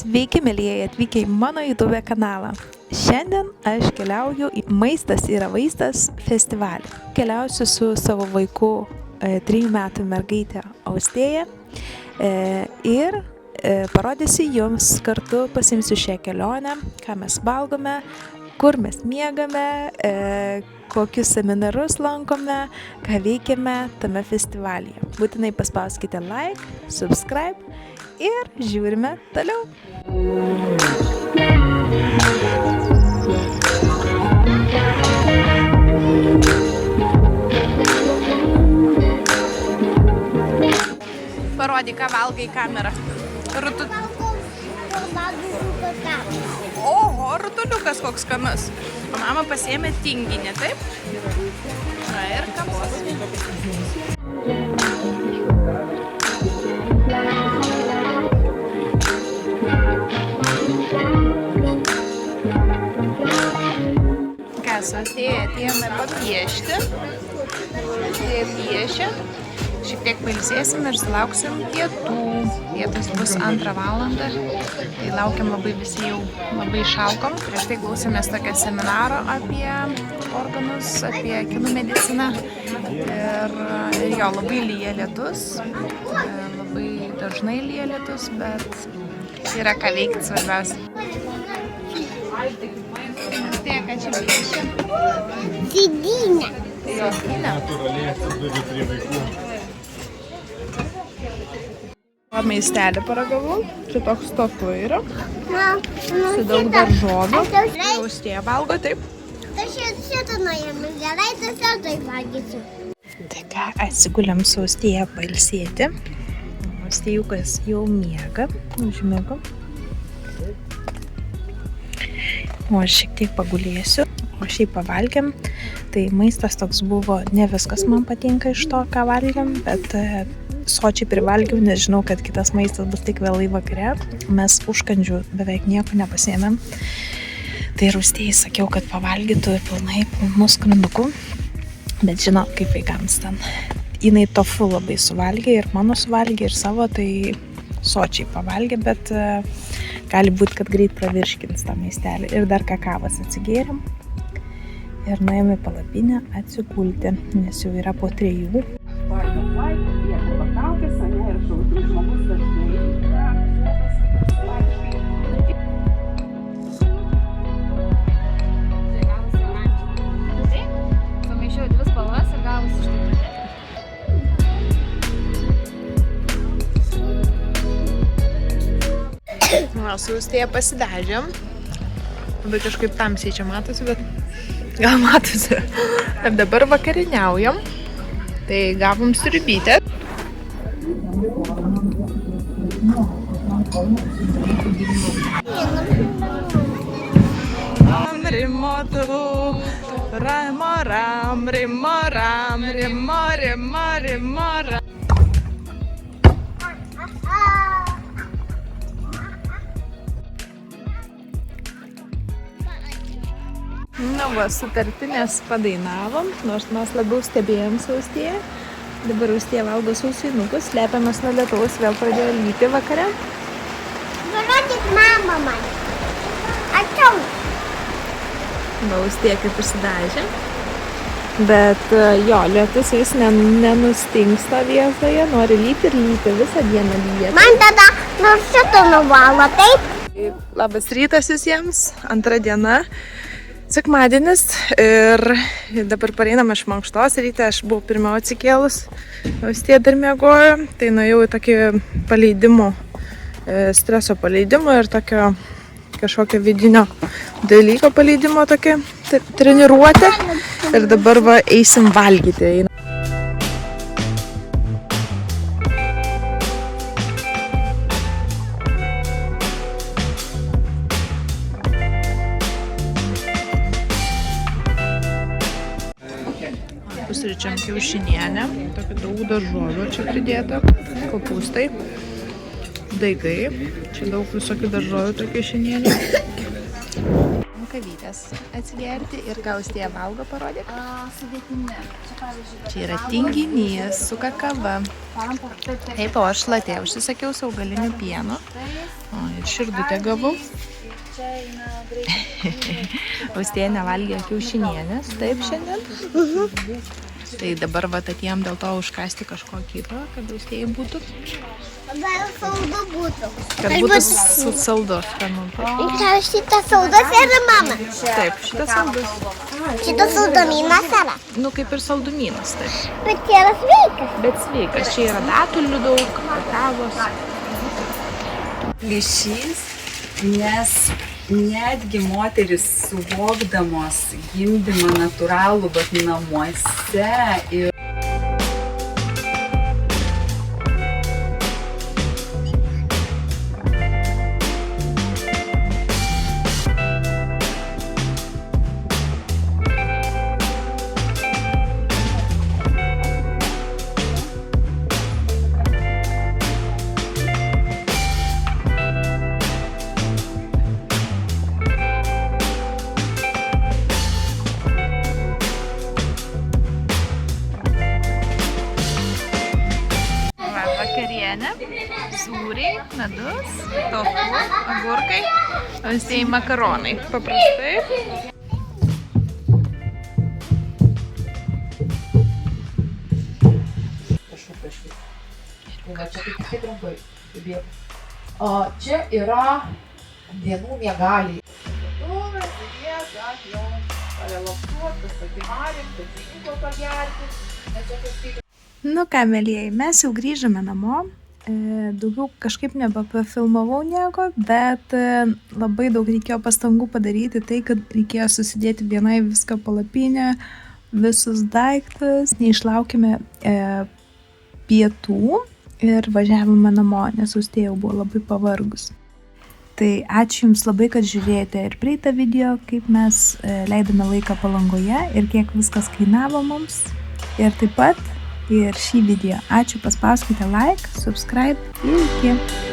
Sveiki, mėlyjeji, atvykę į mano YouTube kanalą. Šiandien aš keliauju į Maistas yra vaistas festivalį. Keliausiu su savo vaiku 3 metų mergaitė Austėja ir parodysiu jums, kartu pasimsiu šią kelionę, ką mes valgome, kur mes miegame, kokius seminarus lankome, ką veikiame tame festivalyje. Būtinai paspauskite like, subscribe ir žiūrime toliau. Parodyk, ką valgai į kamerą. Oho, rutuliukas koks skanus. Mama pasiėmė tinginį, taip? Na ir kavos. Atėjome papiešti. Tai piešia. Šiek tiek pailsėsim ir sulauksim pietų. Pietas bus 2 valandą. Tai laukiam labai, visi jau labai išalkom. Prieš tai klausėmės tokio seminaro apie organus, apie kinų mediciną. Ir jo, labai lyja lietus. Labai dažnai lyja lietus, bet yra ką veikti svarbiausia. Tai ką čia piešia? Sėdynę. Natūraliai atsiduri prie vaikų. Maistelį paragavau. Čia toks tofu yra. Su daug daržovių. Austėja valgo, taip? Aš šitą nuėjame gerai, tiesiog tai valgysiu. Tai ką, atsigulėm su Austėja pailsėti. Austėjukas jau miega. Užmiego. O aš šiek tiek pagulėsiu, o šiaip pavalgiam. Tai maistas toks buvo, ne viskas man patinka iš to, ką valgiam, bet sočiai privalgiau, nes žinau, kad kitas maistas bus tik vėlai vakare. Mes užkandžių beveik nieko nepasiėmėm. Tai Austėjai sakiau, kad pavalgytų pilnai pilnų skrandukų. Bet žinot, kaip vaikams ten. Jinai tofu labai suvalgė ir mano suvalgė ir savo, tai sočiai pavalgė, bet gali būti, kad greit pravirškins tą maistelį. Ir dar kakavas atsigėrėm. Ir nuėjome į palapinę atsigulti, nes jau yra po 3. Pamaišiau 2 spalvas ir gavosi štai. Su Austėja pasidažėm. Labai kažkaip tamsiai čia matosi, bet gal matosi. Ir dabar vakarieniaujam. Tai gavom sriubytę. Rimo tu, ramo ram, rimo ram, rimo, rimo, rimo ram. Na va, sutartinės padainavom, nors mes labiau stebėjom su Austėja. Dabar Austėja valgo sausinukus, slepiamas nuo lietaus, vėl pradėjo lyti vakare. Parodyk mamą man. Ačiau. Va, Austėja kaip užsidažė. Bet jo, lietus vis nenustingsta vietoje, nori lyti ir lyti, visą dieną lyja. Man tada nors šitą nuvalo, taip? Labas rytas visiems, 2 diena. Sekmadienis ir dabar pareinam iš mankštos ryte, aš buvau pirmiau atsikėlus, Austėja dar miegojo, tai nuėjau į tokį paleidimo, streso paleidimo ir tokio kažkokio vidinio dalyko paleidimo, tokia treniruotė ir dabar va eisim valgyti. Pusryčiam kiaušinienę, tokį daug daržovių čia pridėta, kopūstai, daigai, čia daug visokių daržovių tokia kiaušinienė. kavytės atsigerti ir ką Austėja valgo, parodyk. Sudėtinė. Čia pavyzdžiui. Čia yra tinginys su kakava. Taip, o aš latė užsisakiau su augaliniu pienu. O, ir širdutę gavau. Čia eina greitai. Austėja nevalgė kiaušinienės, taip šiandien. Tai dabar vat atėjom dėl to užkasti kažko kito, kad Austėjai būtų. Gal saldu būtų. Kad būtų saldus skanu. Gal šitas saldas yra mama? Taip, šitas saldus. Šitas saldumynas yra. Nu, kaip ir saldumynas, taip. Bet čia yra sveikas. Bet sveikas, čia yra datulių daug, kakavos. Ryšys, nes netgi moteris suvokdamos gimdymą natūralų, bet namuose ir vakarienė, sūriai, medus, tofu, agurkai, Austėjai makaronai. Paprastai. Va čia tik trumpai. O čia yra dienų miegaliai. Tuvės, vietas, jau parelaksuotas, pakimarim, patriuko pagerti. Nes čia kažkaip. Nu ką, mielieji, mes jau grįžome namo. Daugiau kažkaip nebepafilmavau nieko, bet labai daug reikėjo pastangų padaryti tai, kad reikėjo susidėti vienai viską palapinę, visus daiktus, neišlaukime pietų ir važiavome namo, nes Austėja jau buvo labai pavargus. Tai ačiū Jums labai, kad žiūrėjote ir praeitą video, kaip mes leidome laiką Palangoje ir kiek viskas kainavo mums. Ir taip pat ir šį video. Ačiū, paspauskite like, subscribe ir iki.